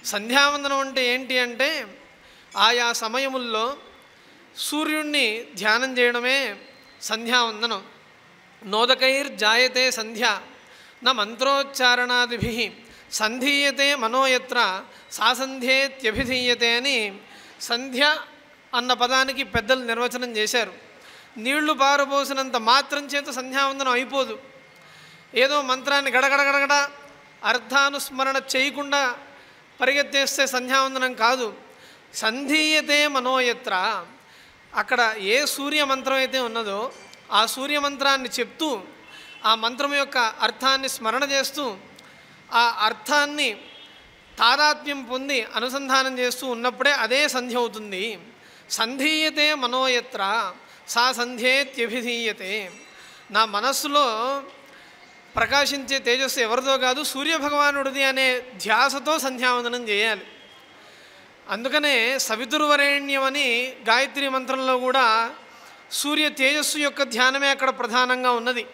సంధ్యావందనం అంటే ఏంటి అంటే ఆయా సమయముల్లో సూర్యుణ్ణి ధ్యానం చేయడమే సంధ్యావందనం. నోదకైర్జాయతే సంధ్య న మంత్రోచ్చారణాదిభిః సంధీయతే మనోయత్ర సాసంధ్యేత్యభిధీయతే అని సంధ్య అన్న పదానికి పెద్దలు నిర్వచనం చేశారు. నీళ్లు పారబోసినంత మాత్రం చేత సంధ్యావందనం అయిపోదు. ఏదో మంత్రాన్ని గడగడగడగడ అర్థానుస్మరణ చేయకుండా పరిగెత్తేస్తే సంధ్యావందనం కాదు. సంధీయతే మనోయత్ర, అక్కడ ఏ సూర్యమంత్రం అయితే ఉన్నదో ఆ సూర్యమంత్రాన్ని చెప్తూ ఆ మంత్రం యొక్క అర్థాన్ని స్మరణ చేస్తూ ఆ అర్థాన్ని తాదాత్మ్యం పొంది అనుసంధానం చేస్తూ ఉన్నప్పుడే అదే సంధ్య అవుతుంది. సంధీయతే మనోయత్ర సా సంధ్యేత్యభిధీయతే. నా మనస్సులో ప్రకాశించే తేజస్సు ఎవరిదో కాదు, సూర్యభగవానుడిది అనే ధ్యాసతో సంధ్యావందనం చేయాలి. అందుకనే సవితుర్వరేణ్యం అని గాయత్రి మంత్రంలో కూడా సూర్య తేజస్సు యొక్క ధ్యానమే అక్కడ ప్రధానంగా ఉన్నది.